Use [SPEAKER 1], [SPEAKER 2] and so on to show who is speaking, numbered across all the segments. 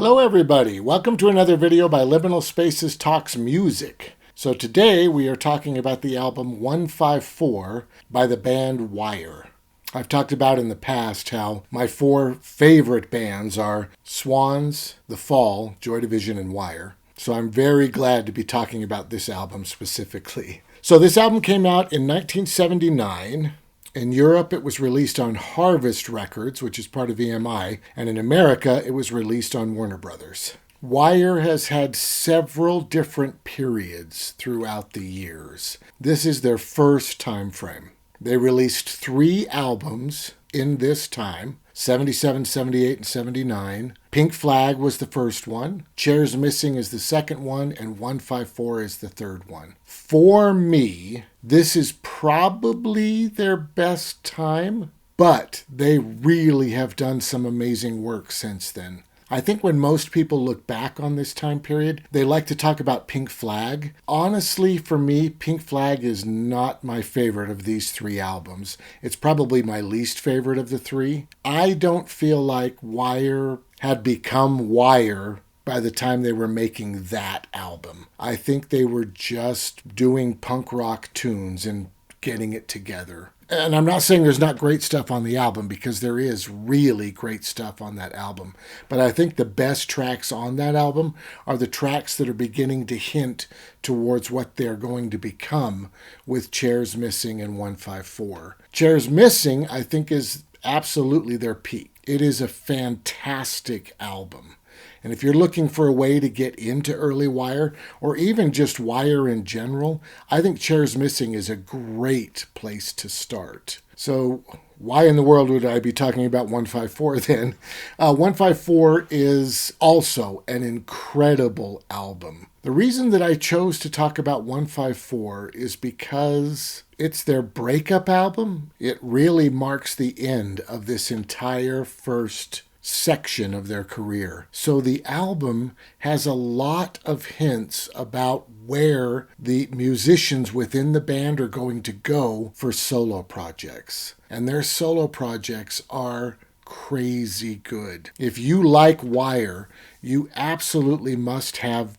[SPEAKER 1] Hello everybody, welcome to another video by Liminal Spaces Talks Music. So today we are talking about the album 154 by the band Wire. I've talked about in the past how my four favorite bands are Swans, The Fall, Joy Division, and Wire. So I'm very glad to be talking about this album specifically. So this album came out in 1979. In Europe, it was released on Harvest Records, which is part of EMI, and in America, it was released on Warner Brothers. Wire has had several different periods throughout the years. This is their first time frame. They released 3 albums in this time, 77, 78, and 79. Pink Flag was the first one. Chairs Missing is the second one, and 154 is the third one. For me, this is probably their best time, but they really have done some amazing work since then. I think when most people look back on this time period, they like to talk about Pink Flag. Honestly, for me, Pink Flag is not my favorite of these 3 albums. It's probably my least favorite of the 3. I don't feel like Wire had become Wire by the time they were making that album. I think they were just doing punk rock tunes and getting it together. And I'm not saying there's not great stuff on the album, because there is really great stuff on that album. But I think the best tracks on that album are the tracks that are beginning to hint towards what they're going to become with Chairs Missing and 154. Chairs Missing, I think, is absolutely their peak. It is a fantastic album. And if you're looking for a way to get into early Wire, or even just Wire in general, I think Chairs Missing is a great place to start. So why in the world would I be talking about 154 then? 154 is also an incredible album. The reason that I chose to talk about 154 is because it's their breakup album. It really marks the end of this entire first section of their career. So the album has a lot of hints about where the musicians within the band are going to go for solo projects. And their solo projects are crazy good. If you like Wire, you absolutely must have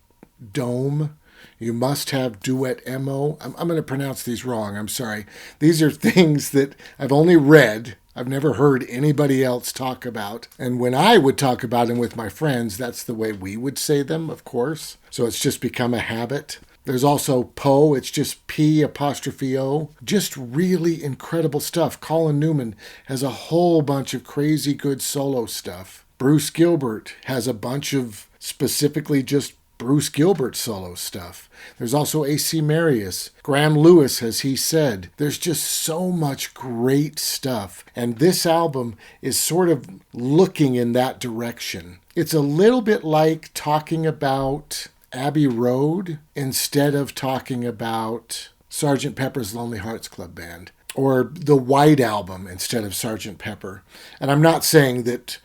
[SPEAKER 1] Dome. You must have Duet Emo. I'm going to pronounce these wrong. I'm sorry. These are things that I've only read. I've never heard anybody else talk about. And when I would talk about them with my friends, that's the way we would say them, of course. So it's just become a habit. There's also Poe. It's just P''O. Just really incredible stuff. Colin Newman has a whole bunch of crazy good solo stuff. Bruce Gilbert has a bunch of specifically just Bruce Gilbert solo stuff. There's also A.C. Marius, Graham Lewis, as he said. There's just so much great stuff. And this album is sort of looking in that direction. It's a little bit like talking about Abbey Road instead of talking about Sgt. Pepper's Lonely Hearts Club Band, or the White Album instead of Sgt. Pepper. And I'm not saying that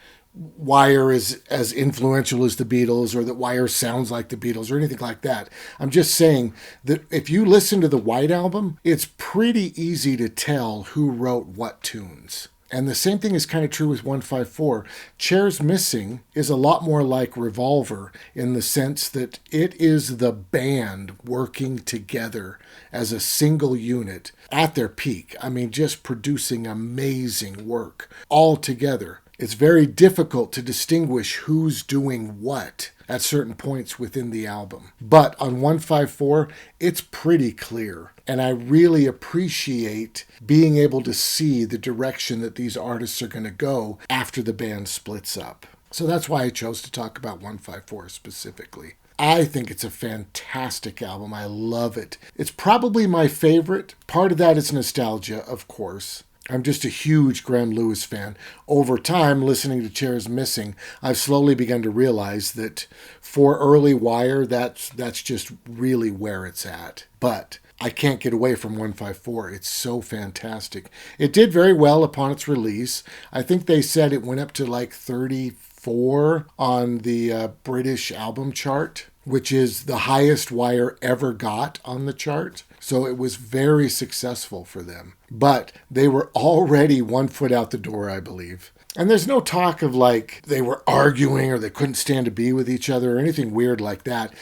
[SPEAKER 1] Wire is as influential as the Beatles, or that Wire sounds like the Beatles, or anything like that. I'm just saying that if you listen to the White Album, it's pretty easy to tell who wrote what tunes. And the same thing is kind of true with 154. Chairs Missing is a lot more like Revolver in the sense that it is the band working together as a single unit at their peak. I mean, just producing amazing work all together. It's very difficult to distinguish who's doing what at certain points within the album. But on 154, it's pretty clear. And I really appreciate being able to see the direction that these artists are going to go after the band splits up. So that's why I chose to talk about 154 specifically. I think it's a fantastic album. I love it. It's probably my favorite. Part of that is nostalgia, of course. I'm just a huge Graham Lewis fan. Over time, listening to Chairs Missing, I've slowly begun to realize that for early Wire, that's just really where it's at. But I can't get away from 154. It's so fantastic. It did very well upon its release. I think they said it went up to like 34 on the British album chart, which is the highest Wire ever got on the chart. So it was very successful for them. But they were already 1 foot out the door, I believe. And there's no talk of like they were arguing or they couldn't stand to be with each other or anything weird like that.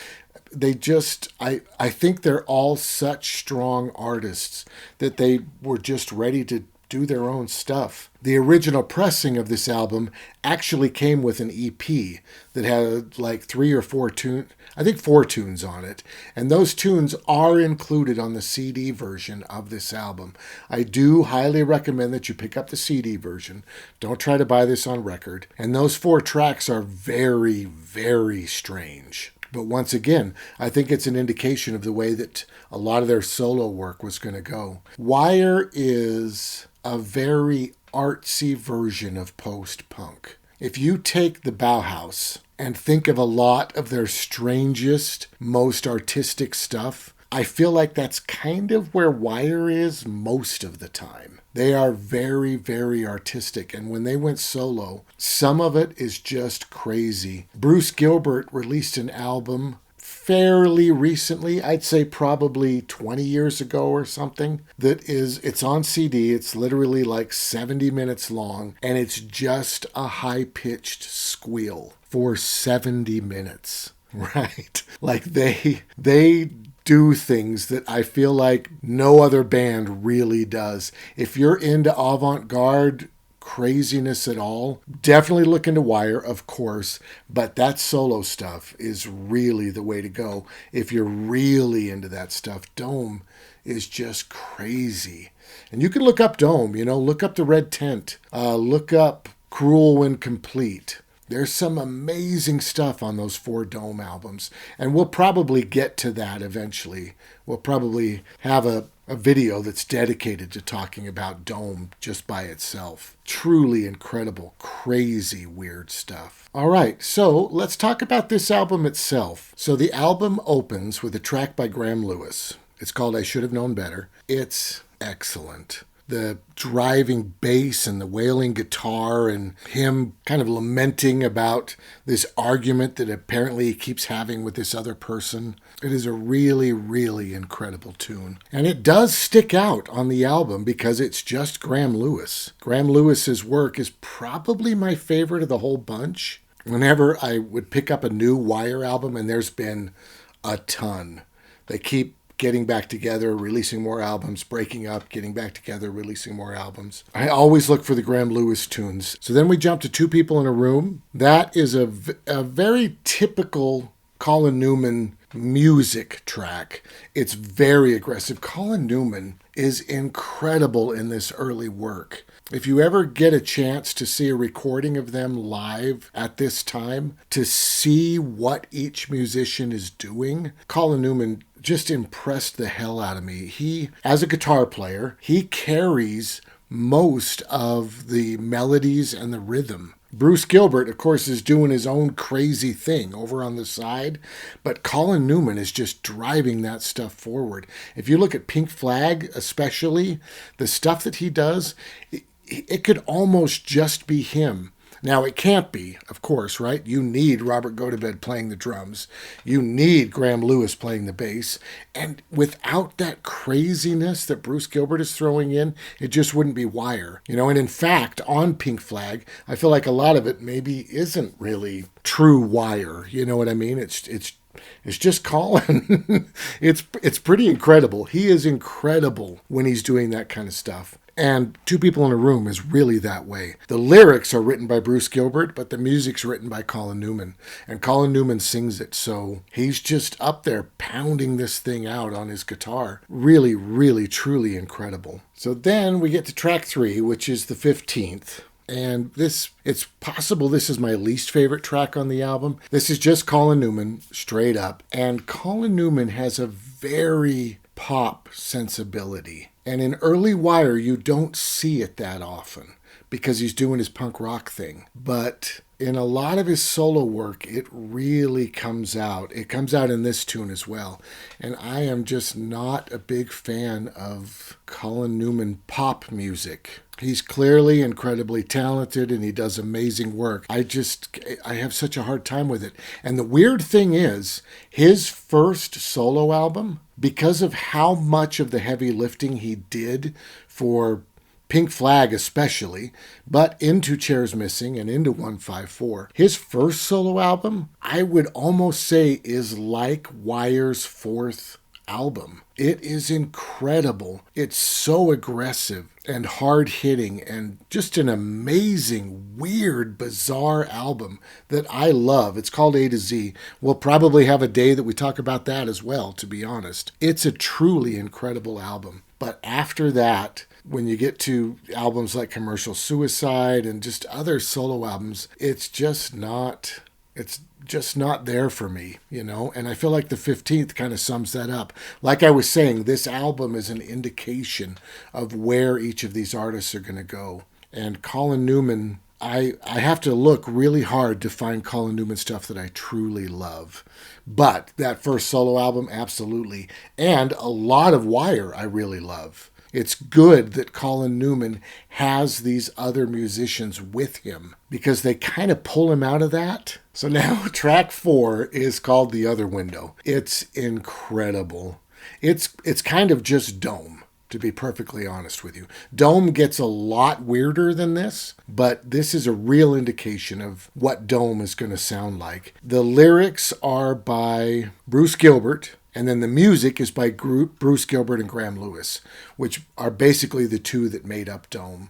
[SPEAKER 1] They just, I think they're all such strong artists that they were just ready to do their own stuff. The original pressing of this album actually came with an EP that had like 3 or 4 tunes, I think 4 tunes on it. And those tunes are included on the CD version of this album. I do highly recommend that you pick up the CD version. Don't try to buy this on record. And those 4 tracks are very, very strange. But once again, I think it's an indication of the way that a lot of their solo work was going to go. Wire is a very artsy version of post-punk. If you take the Bauhaus and think of a lot of their strangest, most artistic stuff, I feel like that's kind of where Wire is most of the time. They are very, very artistic, and when they went solo, some of it is just crazy. Bruce Gilbert released an album fairly recently, I'd say probably 20 years ago or something, it's on CD, it's literally like 70 minutes long, and it's just a high-pitched squeal for 70 minutes, right? Like they do things that I feel like no other band really does. If you're into avant-garde craziness at all, definitely look into Wire, of course, but that solo stuff is really the way to go. If you're really into that stuff, Dome is just crazy. And you can look up Dome, look up the Red Tent, look up Cruel When Complete. There's some amazing stuff on those 4 Dome albums, and we'll probably get to that eventually. We'll probably have a video that's dedicated to talking about Dome just by itself. Truly incredible, crazy, weird stuff. All right, so let's talk about this album itself. So the album opens with a track by Graham Lewis. It's called I Should Have Known Better. It's excellent. The driving bass and the wailing guitar and him kind of lamenting about this argument that apparently he keeps having with this other person. It is a really, really incredible tune. And it does stick out on the album because it's just Graham Lewis. Graham Lewis's work is probably my favorite of the whole bunch. Whenever I would pick up a new Wire album, and there's been a ton, they keep getting back together, releasing more albums, breaking up, getting back together, releasing more albums. I always look for the Graham Lewis tunes. So then we jump to Two People in a Room. That is a very typical Colin Newman music track. It's very aggressive. Colin Newman is incredible in this early work. If you ever get a chance to see a recording of them live at this time, to see what each musician is doing, Colin Newman just impressed the hell out of me. He, as a guitar player, he carries most of the melodies and the rhythm. Bruce Gilbert, of course, is doing his own crazy thing over on the side, but Colin Newman is just driving that stuff forward. If you look at Pink Flag, especially, the stuff that he does, it could almost just be him. Now, it can't be, of course, right? You need Robert Gotobed playing the drums. You need Graham Lewis playing the bass. And without that craziness that Bruce Gilbert is throwing in, it just wouldn't be Wire. And in fact, on Pink Flag, I feel like a lot of it maybe isn't really true Wire. You know what I mean? It's just Colin. It's pretty incredible. He is incredible when he's doing that kind of stuff. And Two People in a Room is really that way. The lyrics are written by Bruce Gilbert, but the music's written by Colin Newman. And Colin Newman sings it, so he's just up there pounding this thing out on his guitar. Really, really, truly incredible. So then we get to track 3, which is the 15th. And it's possible this is my least favorite track on the album. This is just Colin Newman, straight up. And Colin Newman has a very pop sensibility. And in early Wire, you don't see it that often because he's doing his punk rock thing. But in a lot of his solo work, it really comes out. It comes out in this tune as well. And I am just not a big fan of Colin Newman pop music. He's clearly incredibly talented and he does amazing work. I have such a hard time with it. And the weird thing is, his first solo album, because of how much of the heavy lifting he did for Pink Flag especially, but into Chairs Missing and into 154. His first solo album, I would almost say, is like Wire's fourth album. It is incredible. It's so aggressive and hard-hitting and just an amazing, weird, bizarre album that I love. It's called A to Z. We'll probably have a day that we talk about that as well, to be honest. It's a truly incredible album. But after that, when you get to albums like Commercial Suicide and just other solo albums, it's just not there for me, you know? And I feel like the 15th kind of sums that up. Like I was saying, this album is an indication of where each of these artists are going to go. And Colin Newman, I have to look really hard to find Colin Newman stuff that I truly love. But that first solo album, absolutely. And a lot of Wire I really love. It's good that Colin Newman has these other musicians with him because they kind of pull him out of that. So now track 4 is called The Other Window. It's incredible. It's kind of just Dome, to be perfectly honest with you. Dome gets a lot weirder than this, but this is a real indication of what Dome is going to sound like. The lyrics are by Bruce Gilbert, and then the music is by Bruce Gilbert and Graham Lewis, which are basically the two that made up Dome.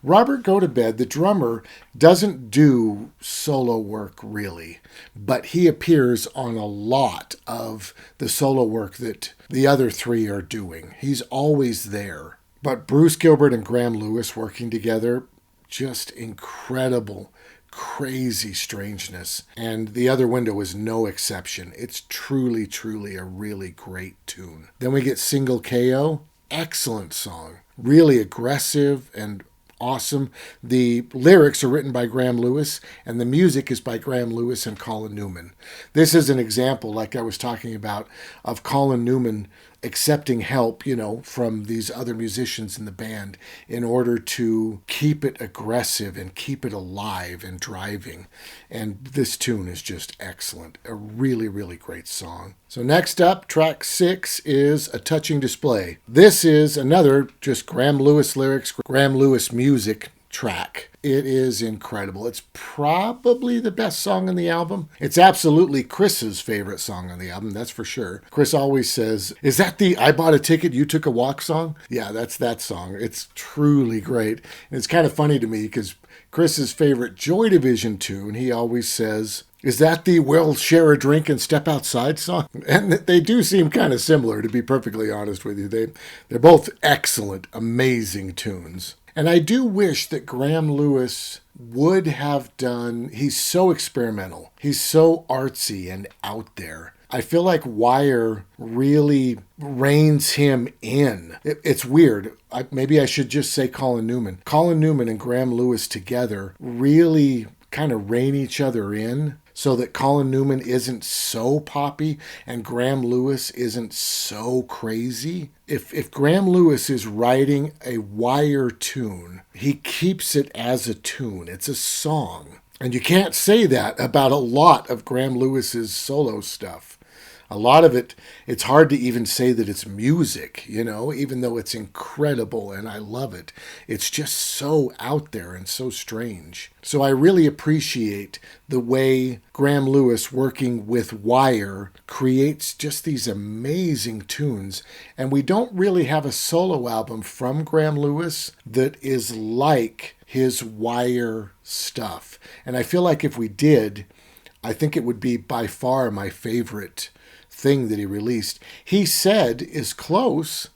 [SPEAKER 1] Robert Gotobed, the drummer, doesn't do solo work really, but he appears on a lot of the solo work that the other three are doing. He's always there. But Bruce Gilbert and Graham Lewis working together, just incredible, crazy strangeness. And The Other Window is no exception. It's truly, truly a really great tune. Then we get Single KO. Excellent song. Really aggressive and awesome. The lyrics are written by Graham Lewis, and the music is by Graham Lewis and Colin Newman. This is an example, like I was talking about, of Colin Newman accepting help, you know, from these other musicians in the band in order to keep it aggressive and keep it alive and driving. And this tune is just excellent. A really, really great song. So next up, track 6 is A Touching Display. This is another just Graham Lewis lyrics, Graham Lewis music track. It is incredible. It's probably the best song on the album. It's absolutely Chris's favorite song on the album, that's for sure. Chris always says, "Is that the I Bought a Ticket, You Took a Walk song?" Yeah, that's that song. It's truly great. And it's kind of funny to me because Chris's favorite Joy Division tune, he always says, "Is that the We'll Share a Drink and Step Outside song?" And they do seem kind of similar, to be perfectly honest with you. They're both excellent, amazing tunes. And I do wish that Graham Lewis would have done, he's so experimental. He's so artsy and out there. I feel like Wire really reins him in. It's weird. Maybe I should just say Colin Newman. Colin Newman and Graham Lewis together really kind of rein each other in, so that Colin Newman isn't so poppy and Graham Lewis isn't so crazy. If Graham Lewis is writing a Wire tune, he keeps it as a tune. It's a song. And you can't say that about a lot of Graham Lewis's solo stuff. A lot of it, it's hard to even say that it's music, you know, even though it's incredible and I love it. It's just so out there and so strange. So I really appreciate the way Graham Lewis working with Wire creates just these amazing tunes. And we don't really have a solo album from Graham Lewis that is like his Wire stuff. And I feel like if we did, I think it would be by far my favorite thing that he released. He Said is close.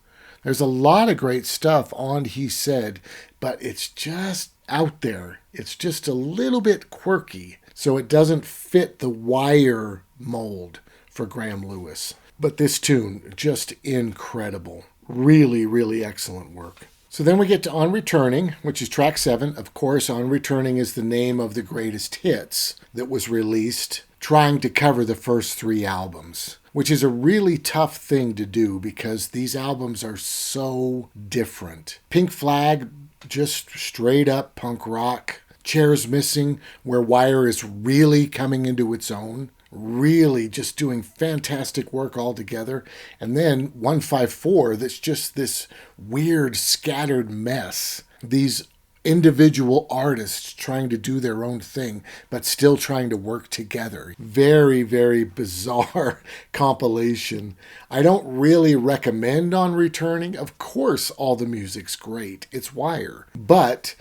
[SPEAKER 1] There's a lot of great stuff on He Said, but it's just out there. It's just a little bit quirky, so it doesn't fit the Wire mold for Graham Lewis. But this tune, just incredible. Really, really excellent work. So then we get to On Returning, which is track 7. Of course, On Returning is the name of the greatest hits that was released, trying to cover the first 3 albums, which is a really tough thing to do because these albums are so different. Pink Flag, just straight up punk rock. Chairs Missing, where Wire is really coming into its own, really just doing fantastic work altogether. And then 154, that's just this weird scattered mess. these individual artists trying to do their own thing, but still trying to work together. Very, very bizarre compilation. I don't really recommend On Returning. Of course, all the music's great. It's Wire. But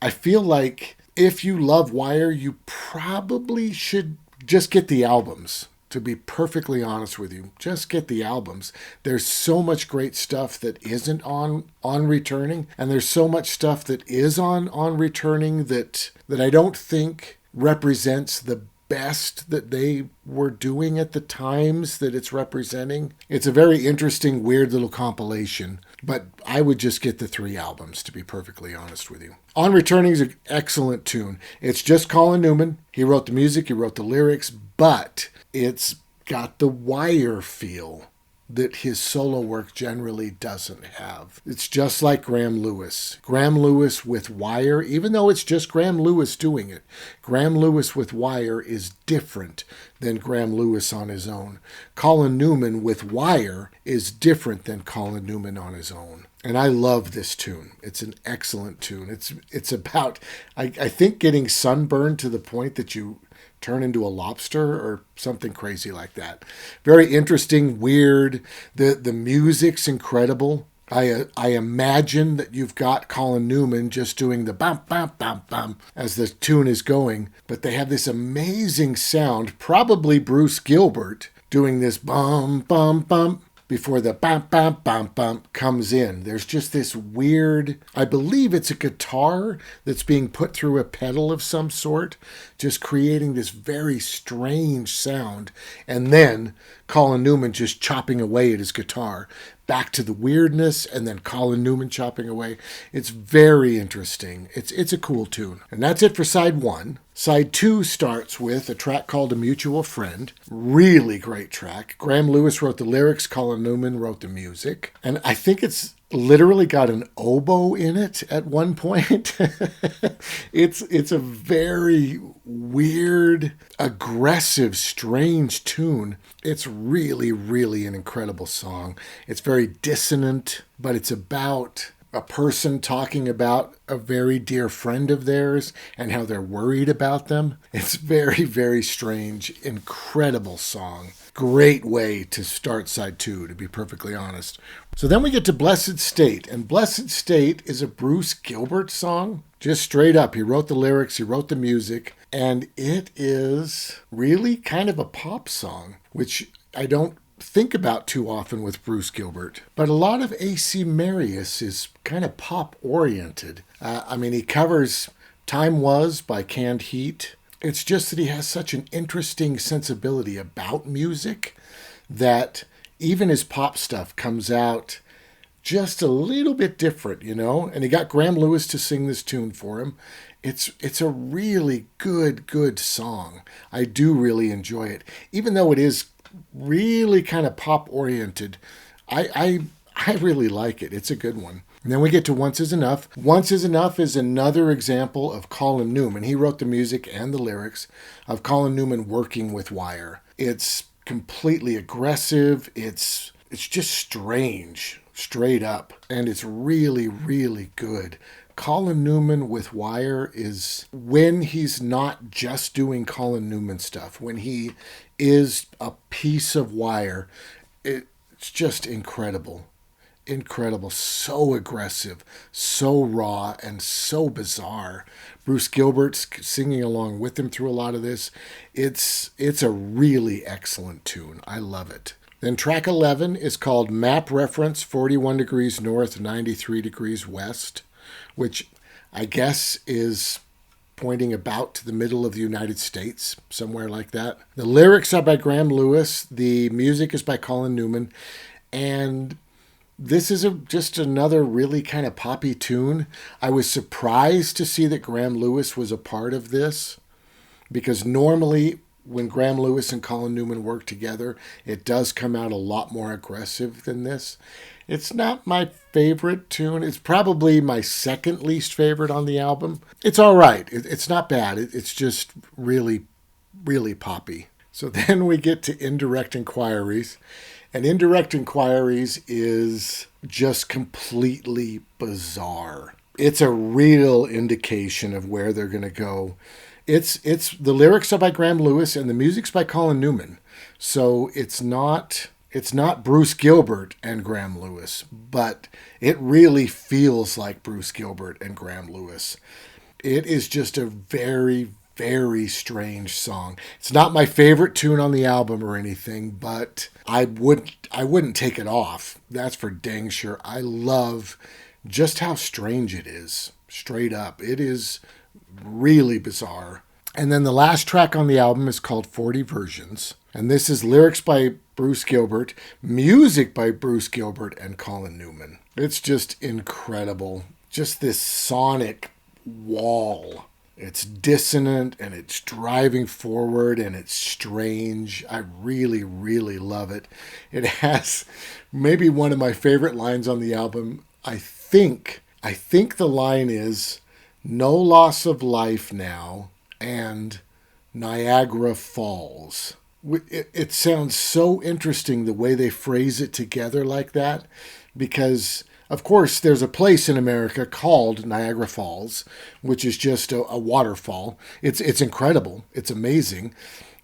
[SPEAKER 1] I feel like if you love Wire, you probably should just get the albums. To be perfectly honest with you, just get the albums. There's so much great stuff that isn't on Returning, and there's so much stuff that is on Returning that I don't think represents the best that they were doing at the times that it's representing. It's a very interesting, weird little compilation, but I would just get the 3 albums, to be perfectly honest with you. On Returning is an excellent tune. It's just Colin Newman. He wrote the music, he wrote the lyrics, but it's got the Wire feel that his solo work generally doesn't have. It's just like Graham Lewis. Graham Lewis with Wire, even though it's just Graham Lewis doing it, Graham Lewis with Wire is different than Graham Lewis on his own. Colin Newman with Wire is different than Colin Newman on his own. And I love this tune. It's an excellent tune. It's about, I think, getting sunburned to the point that you turn into a lobster or something crazy like that. Very interesting, weird. The music's incredible. I imagine that you've got Colin Newman just doing the bum bum bum bum as the tune is going, but they have this amazing sound, probably Bruce Gilbert doing this bum bum bum before the bam, bam, bam, bam comes in. There's just this weird, I believe it's a guitar that's being put through a pedal of some sort, just creating this very strange sound. And then Colin Newman just chopping away at his guitar. Back to the weirdness, and then Colin Newman chopping away. It's very interesting. It's a cool tune. And that's it for side 1. Side 2 starts with a track called A Mutual Friend. Really great track. Graham Lewis wrote the lyrics, Colin Newman wrote the music. And I think it's literally got an oboe in it at one point. It's a very weird, aggressive, strange tune. It's really, really an incredible song. It's very dissonant, but it's about a person talking about a very dear friend of theirs and how they're worried about them. It's very, very strange, incredible song. Great way to start side 2, to be perfectly honest. So then we get to Blessed State, and Blessed State is a Bruce Gilbert song. Just straight up, he wrote the lyrics, he wrote the music, and it is really kind of a pop song, which I don't think about too often with Bruce Gilbert. But a lot of A.C. Marius is kind of pop-oriented. He covers Time Was by Canned Heat. It's just that he has such an interesting sensibility about music that even his pop stuff comes out just a little bit different, you know? And he got Graham Lewis to sing this tune for him. It's a really good song. I do really enjoy it. Even though it is really kind of pop-oriented, I really like it. It's a good one. And then we get to Once Is Enough. Once Is Enough is another example of Colin Newman. He wrote the music and the lyrics of Colin Newman working with Wire. It's completely aggressive. It's just strange, straight up. And it's really, really good. Colin Newman with Wire is when he's not just doing Colin Newman stuff, when he is a piece of Wire, it's just incredible. Incredible, so aggressive, so raw, and so bizarre. Bruce Gilbert's singing along with him through a lot of this. It's a really excellent tune. I love it. Then track 11 is called Map Reference 41 degrees north, 93 degrees west, which I guess is pointing about to the middle of the United States, somewhere like that. The lyrics are by Graham Lewis. The music is by Colin Newman. And this is just another really kind of poppy tune. I was surprised to see that Graham Lewis was a part of this, because normally when Graham Lewis and Colin Newman work together, it does come out a lot more aggressive than this. It's not my favorite tune. It's probably my second least favorite on the album. It's all right. It's not bad. It's just really, really poppy. So then we get to Indirect Inquiries. And Indirect Inquiries is just completely bizarre. It's a real indication of where they're going to go. It's the lyrics are by Graham Lewis and the music's by Colin Newman. So it's not Bruce Gilbert and Graham Lewis, but it really feels like Bruce Gilbert and Graham Lewis. It is just a very, very strange song. It's not my favorite tune on the album or anything, but I wouldn't take it off. That's for dang sure. I love just how strange it is. Straight up. It is really bizarre. And then the last track on the album is called 40 Versions. And this is lyrics by Bruce Gilbert, music by Bruce Gilbert and Colin Newman. It's just incredible. Just this sonic wall. It's dissonant and it's driving forward and it's strange. I really, really love it. It has maybe one of my favorite lines on the album. I think the line is, "No loss of life now," and "Niagara Falls." It sounds so interesting the way they phrase it together like that, because of course there's a place in America called Niagara Falls, which is just a waterfall. It's incredible. It's amazing.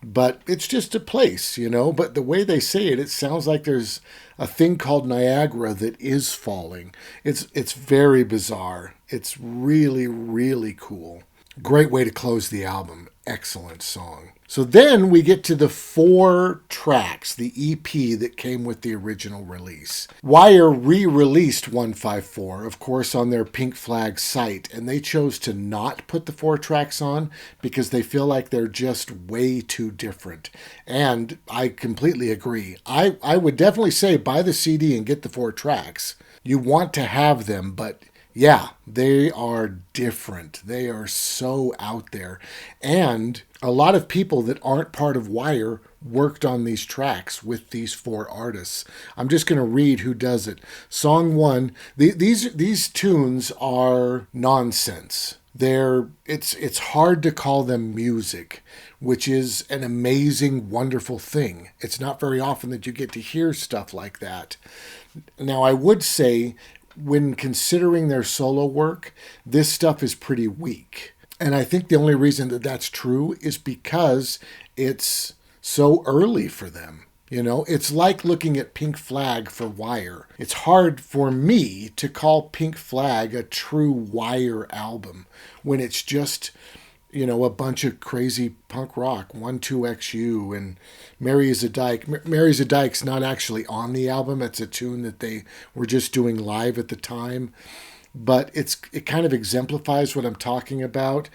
[SPEAKER 1] But it's just a place, you know. But the way they say it, it sounds like there's a thing called Niagara that is falling. It's very bizarre. It's really, really cool. Great way to close the album. Excellent song. So then we get to the 4 tracks, the EP that came with the original release. Wire re-released 154, of course, on their Pink Flag site, and they chose to not put the 4 tracks on because they feel like they're just way too different. And I completely agree. I would definitely say buy the CD and get the 4 tracks. You want to have them, but yeah, they are different. They are so out there. And a lot of people that aren't part of Wire worked on these tracks with these 4 artists. I'm just going to read who does it. Song 1, these tunes are nonsense. It's hard to call them music, which is an amazing, wonderful thing. It's not very often that you get to hear stuff like that. Now, I would say, when considering their solo work, this stuff is pretty weak. And I think the only reason that that's true is because it's so early for them. You know, it's like looking at Pink Flag for Wire. It's hard for me to call Pink Flag a true Wire album when it's just, you know, a bunch of crazy punk rock, 1-2XU and Mary is a Dyke. Mary is a Dyke's not actually on the album. It's a tune that they were just doing live at the time. But it kind of exemplifies what I'm talking about.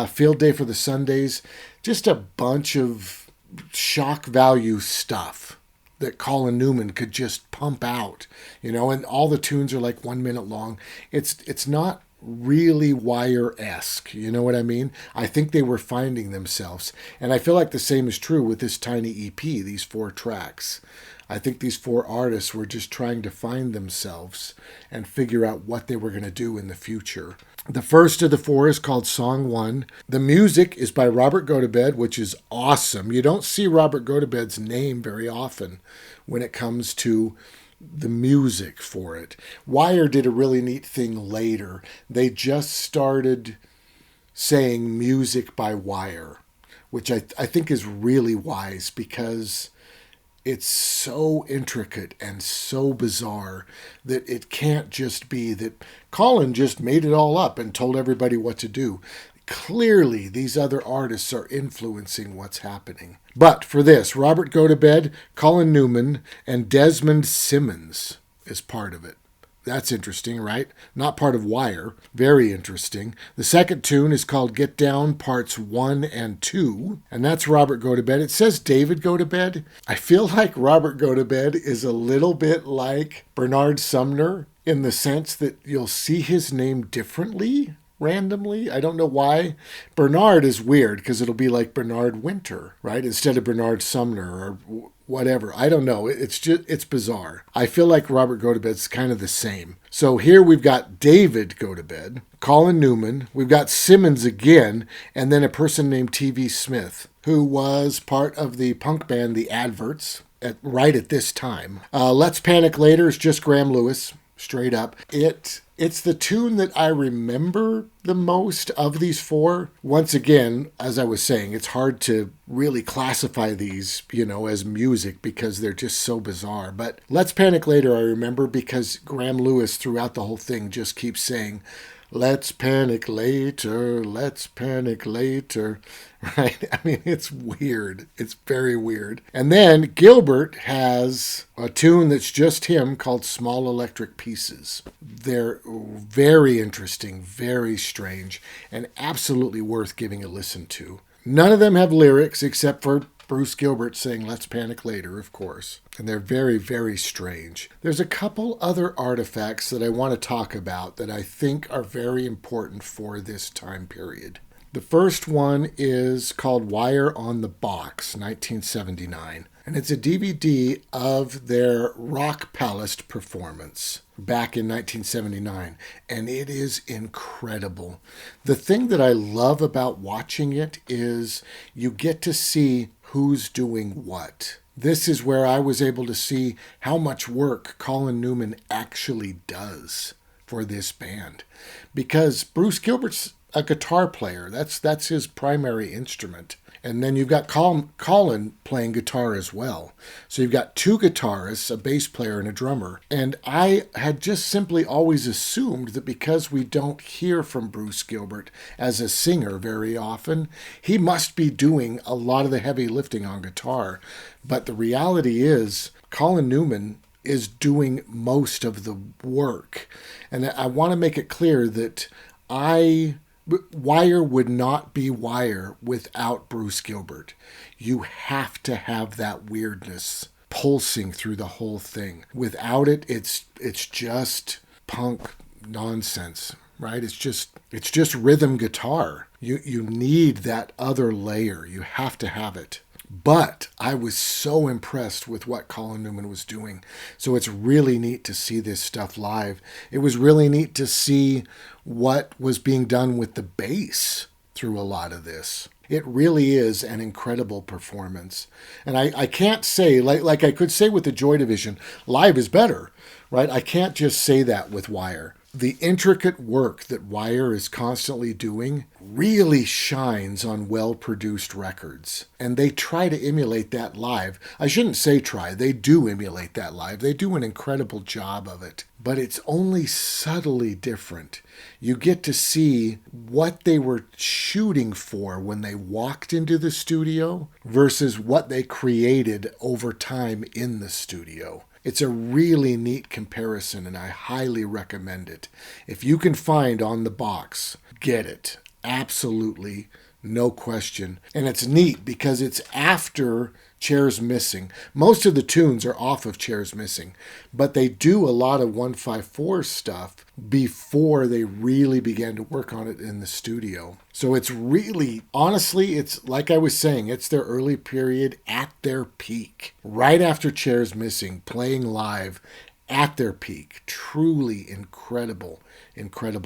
[SPEAKER 1] Field Day for the Sundays, just a bunch of shock value stuff that Colin Newman could just pump out, you know, and all the tunes are like 1 minute long. It's not really Wire-esque, you know what I mean? I think they were finding themselves. And I feel like the same is true with this tiny EP, these 4 tracks. I think these 4 artists were just trying to find themselves and figure out what they were going to do in the future. The first of the 4 is called Song 1. The music is by Robert Gotobed, which is awesome. You don't see Robert Gotobed's name very often when it comes to the music for it. Wire did a really neat thing later. They just started saying music by Wire, which I think is really wise because it's so intricate and so bizarre that it can't just be that Colin just made it all up and told everybody what to do. Clearly, these other artists are influencing what's happening. But for this, Robert Gotobed, Colin Newman, and Desmond Simmons is part of it. That's interesting, right? Not part of Wire. Very interesting. The second tune is called Get Down Parts 1 and 2, and that's Robert Gotobed. It says David Gotobed. I feel like Robert Gotobed is a little bit like Bernard Sumner in the sense that you'll see his name differently randomly. I don't know why. Bernard is weird because it'll be like Bernard Winter, right? Instead of Bernard Sumner or whatever. I don't know. It's bizarre. I feel like Robert Gotobed's kind of the same. So here we've got David Gotobed, Colin Newman, we've got Simmons again, and then a person named T.V. Smith, who was part of the punk band The Adverts right at this time. Let's Panic Later is just Graham Lewis. straight up. It's the tune that I remember the most of these four. Once again, as I was saying, it's hard to really classify these, as music because they're just so bizarre. But Let's Panic Later I remember because Graham Lewis throughout the whole thing just keeps saying, "Let's panic later, let's panic later," right? I mean, it's weird. It's very weird. And then Gilbert has a tune that's just him called Small Electric Pieces. They're very interesting, very strange, and absolutely worth giving a listen to. None of them have lyrics except for Bruce Gilbert saying "Let's Panic Later," of course. And they're very, very strange. There's a couple other artifacts that I want to talk about that I think are very important for this time period. The first one is called Wire on the Box, 1979. And it's a DVD of their Rock Palace performance back in 1979. And it is incredible. The thing that I love about watching it is you get to see who's doing what. This is where I was able to see how much work Colin Newman actually does for this band. Because Bruce Gilbert's a guitar player. That's his primary instrument. And then you've got Colin playing guitar as well. So you've got two guitarists, a bass player and a drummer. And I had just simply always assumed that because we don't hear from Bruce Gilbert as a singer very often, he must be doing a lot of the heavy lifting on guitar. But the reality is Colin Newman is doing most of the work. And I want to make it clear that Wire would not be Wire without Bruce Gilbert. You have to have that weirdness pulsing through the whole thing. Without it, it's just punk nonsense, right? It's just rhythm guitar. You need that other layer. You have to have it. But I was so impressed with what Colin Newman was doing. So it's really neat to see this stuff live. It was really neat to see what was being done with the bass through a lot of this. It really is an incredible performance. And I can't say, like I could say with the Joy Division, live is better, right? I can't just say that with Wire. The intricate work that Wire is constantly doing really shines on well-produced records. And they try to emulate that live. I shouldn't say try. They do emulate that live. They do an incredible job of it. But it's only subtly different. You get to see what they were shooting for when they walked into the studio versus what they created over time in the studio. It's a really neat comparison, and I highly recommend it. If you can find On the Box, get it. Absolutely, no question. And it's neat because it's after Chairs Missing. Most of the tunes are off of Chairs Missing, but they do a lot of 154 stuff before they really began to work on it in the studio. So it's really, honestly, it's like I was saying, it's their early period at their peak. Right after Chairs Missing, playing live at their peak. Truly incredible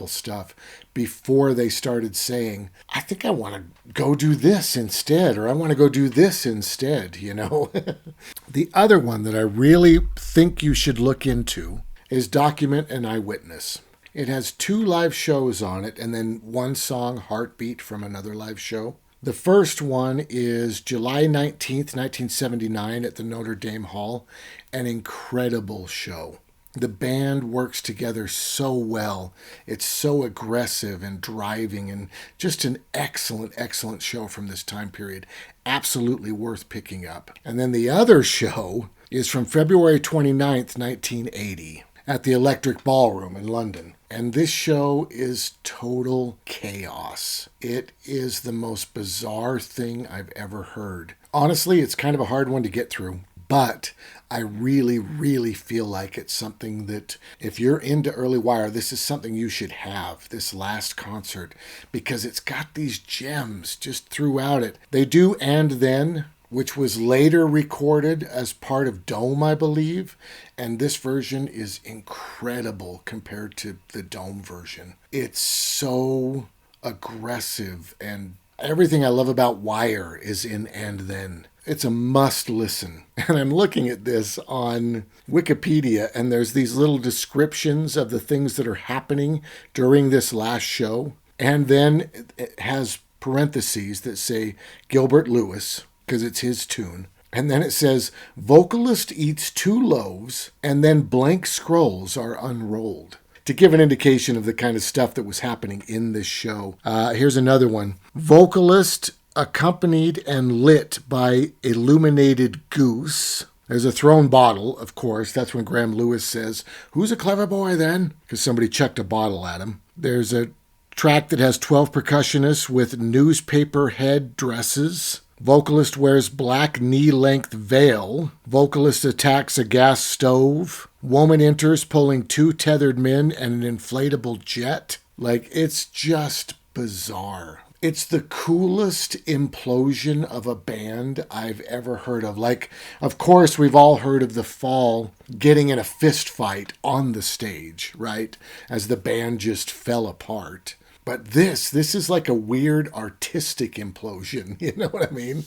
[SPEAKER 1] stuff before they started saying, I think I want to go do this instead, or I want to go do this instead, The other one that I really think you should look into is Document and Eyewitness. It has 2 live shows on it and then one song, Heartbeat, from another live show. The first one is July 19th, 1979 at the Notre Dame Hall. An incredible show. The band works together so well. It's so aggressive and driving and just an excellent show from this time period. Absolutely worth picking up. And then the other show is from February 29th, 1980 at the Electric Ballroom in London. And this show is total chaos. It is the most bizarre thing I've ever heard. Honestly, it's kind of a hard one to get through. But I really feel like it's something that if you're into early Wire, this is something you should have, this last concert, because it's got these gems just throughout it. They do And Then, which was later recorded as part of Dome, I believe. And this version is incredible compared to the Dome version. It's so aggressive, and everything I love about Wire is in And Then. it's a must listen. And I'm looking at this on Wikipedia, and there's these little descriptions of the things that are happening during this last show. And then it has parentheses that say Gilbert Lewis, because it's his tune. And then it says, vocalist eats 2 loaves, and then blank scrolls are unrolled. To give an indication of the kind of stuff that was happening in this show. Here's another one. Vocalist accompanied and lit by illuminated goose. There's a thrown bottle, of course. That's when Graham Lewis says, "Who's a clever boy then?" Because somebody chucked a bottle at him. There's a track that has 12 percussionists with newspaper head dresses. Vocalist wears black knee-length veil. Vocalist attacks a gas stove. Woman enters pulling 2 tethered men and an inflatable jet. Like, it's just bizarre. It's the coolest implosion of a band I've ever heard of. Like, of course, we've all heard of The Fall getting in a fist fight on the stage, right? As the band just fell apart. But this is like a weird artistic implosion. You know what I mean?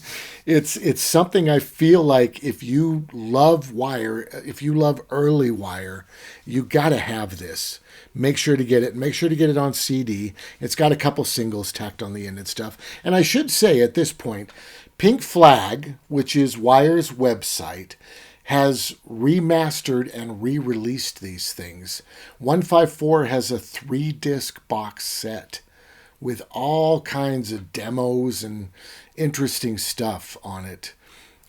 [SPEAKER 1] It's something I feel like if you love Wire, if you love early Wire, you got to have this. Make sure to get it. Make sure to get it on CD. It's got a couple singles tacked on the end and stuff. And I should say at this point, Pink Flag, which is Wire's website, has remastered and re-released these things. 154 has a 3-disc box set with all kinds of demos and interesting stuff on it.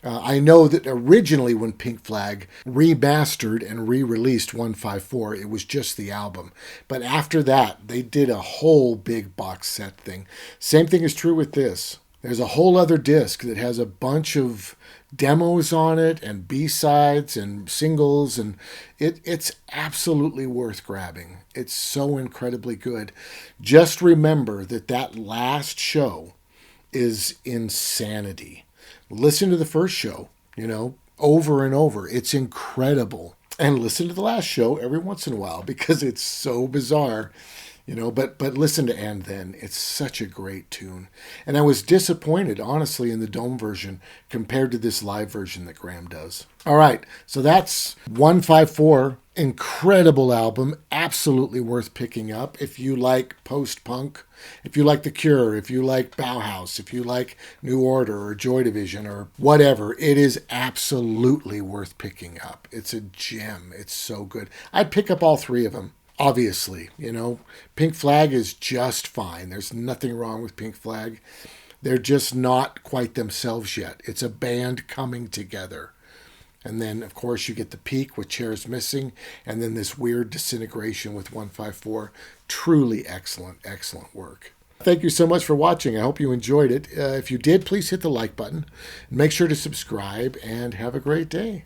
[SPEAKER 1] I know that originally when Pink Flag remastered and re-released 154, it was just the album. But after that, they did a whole big box set thing. Same thing is true with this. There's a whole other disc that has a bunch of demos on it and B-sides and singles, and it's absolutely worth grabbing. It's so incredibly good. Just remember that last show is insanity. Listen to the first show, over and over. It's incredible. And listen to the last show every once in a while because it's so bizarre. But listen to And Then. It's such a great tune. And I was disappointed, honestly, in the Dome version compared to this live version that Graham does. All right, so that's 154. Incredible album. Absolutely worth picking up if you like post-punk, if you like The Cure, if you like Bauhaus, if you like New Order or Joy Division or whatever. It is absolutely worth picking up. It's a gem. It's so good. I'd pick up all 3 of them. Obviously, Pink Flag is just fine. There's nothing wrong with Pink Flag. They're just not quite themselves yet. It's a band coming together. And then, of course, you get the peak with Chairs Missing, and then this weird disintegration with 154. Truly excellent, excellent work. Thank you so much for watching. I hope you enjoyed it. If you did, please hit the like button. Make sure to subscribe, and have a great day.